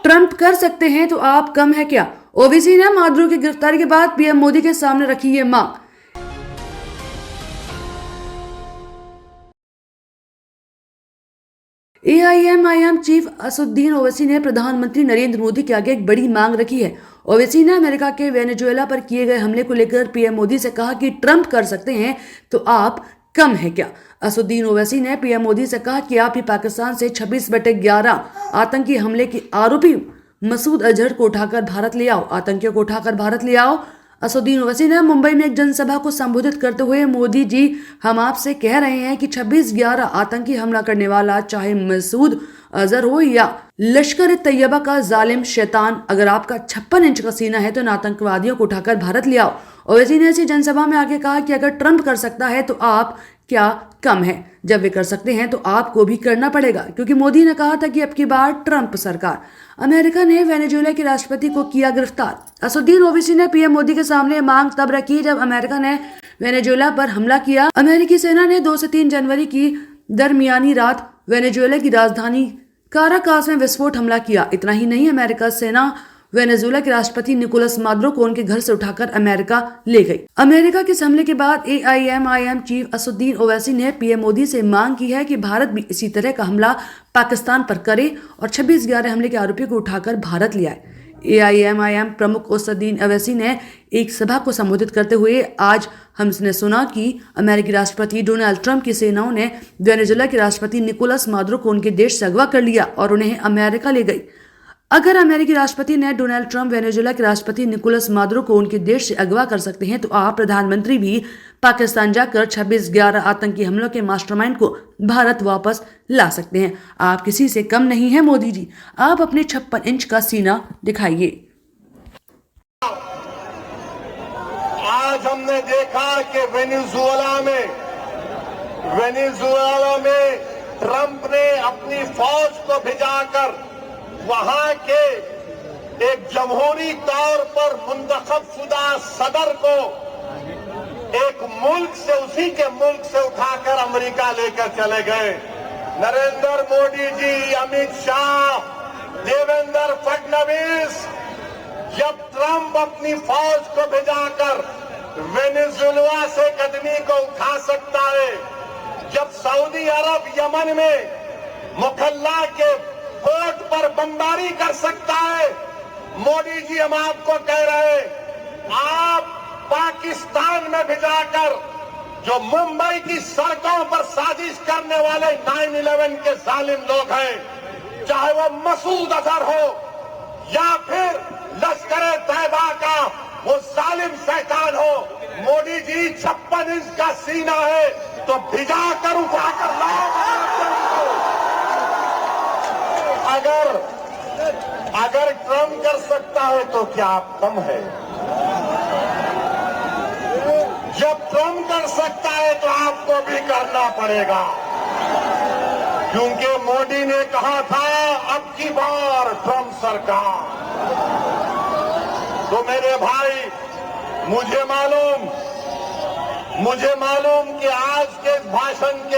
Trump कर सकते हैं तो आप कम है क्या? ओवैसी ने माधुरो की गिरफ्तारी के बाद पीएम मोदी के सामने रखी ये मांग। एआईएमआईएम चीफ असदुद्दीन ओवैसी ने प्रधानमंत्री नरेंद्र मोदी के आगे एक बड़ी मांग रखी है। ओवैसी ने अमेरिका के वेनेजुएला पर किए गए हमले को लेकर पीएम मोदी से कहा कि ट्रंप कर सकते हैं तो आप कम है क्या? असदुद्दीन ओवैसी ने पीएम मोदी से कहा कि आप ही पाकिस्तान से 26/11 आतंकी हमले के आरोपी मसूद अजहर को उठाकर भारत ले आओ, आतंकियों को उठाकर भारत ले आओ। असदुद्दीन ओवैसी ने मुंबई में एक जनसभा को संबोधित करते हुए, मोदी जी हम आपसे कह रहे हैं कि 26/11 आतंकी हमला करने वाला चाहे मसूद अजहर हो या लश्कर तैयबा का जालिम शैतान, अगर आपका 56 इंच का सीना है तो इन आतंकवादियों को उठाकर भारत ले आओ। ओवैसी ने ऐसी जनसभा में आगे कहा कि अगर ट्रंप कर सकता है तो आप क्या कम है? जब वे कर सकते हैं तो आपको भी करना पड़ेगा, क्योंकि मोदी ने कहा था कि अब की बार ट्रंप सरकार। अमेरिका ने वेनेजुएला के राष्ट्रपति को किया गिरफ्तार। असदुद्दीन ओवैसी ने पीएम मोदी के सामने मांग तब रखी जब अमेरिका ने वेनेजुएला पर हमला किया। अमेरिकी सेना ने 2 से 3 जनवरी की दरमियानी रात वेनेजुएला की राजधानी काराकास में विस्फोट हमला किया। इतना ही नहीं, अमेरिका सेना वेनेजुएला के राष्ट्रपति निकोलस मादुरो को उनके घर से उठाकर अमेरिका ले गई। अमेरिका के इस हमले के बाद एआईएमआईएम चीफ असदुद्दीन ओवैसी ने पीएम मोदी से मांग की है कि भारत भी इसी तरह का हमला पाकिस्तान पर करे और 26/11 हमले के आरोपी को उठाकर भारत ले आए। एआईएमआईएम प्रमुख असदुद्दीन ओवैसी ने एक सभा को संबोधित करते हुए आज हमने सुना कि अमेरिकी राष्ट्रपति डोनाल्ड ट्रंप की सेनाओं ने वेनेजुएला के राष्ट्रपति निकोलस मादुरो को उनके देश से अगवा कर लिया और उन्हें अमेरिका ले गई। अगर अमेरिकी राष्ट्रपति ने डोनाल्ड ट्रंप वेनेजुएला के राष्ट्रपति निकोलस मादुरो को उनके देश से अगवा कर सकते हैं तो आप प्रधानमंत्री भी पाकिस्तान जाकर 26/11 आतंकी हमलों के मास्टरमाइंड को भारत वापस ला सकते हैं। आप किसी से कम नहीं है मोदी जी, आप अपने 56 इंच का सीना दिखाइए। आज हमने देखा कि वेनेजुएला में ट्रंप ने अपनी फौज को भिजाकर वहां के एक जमहूरी तौर पर मुंतखब शुदा सदर को एक मुल्क से, उसी के मुल्क से उठाकर अमेरिका लेकर चले गए। नरेंद्र मोदी जी, अमित शाह, देवेंद्र फडणवीस, जब ट्रंप अपनी फौज को भिजाकर वेनेजुएला से कदमी को उठा सकता है, जब सऊदी अरब यमन में मुखल्ला के पोर्ट पर बमबारी कर सकता है, मोदी जी हम आपको कह रहे हैं, आप पाकिस्तान में भिजाकर जो मुंबई की सड़कों पर साजिश करने वाले 9/11 के जालिम लोग हैं, चाहे वो मसूद अजहर हो या फिर लश्कर तैयबा का वो जालिम शैतान हो, मोदी जी 56 इंच का सीना है तो भिजाकर उठाकर लाओ। अगर ट्रंप कर सकता है तो क्या आप कम है? जब ट्रंप कर सकता है तो आपको भी करना पड़ेगा, क्योंकि मोदी ने कहा था अब की बार ट्रंप सरकार। तो मेरे भाई, मुझे मालूम कि आज के भाषण के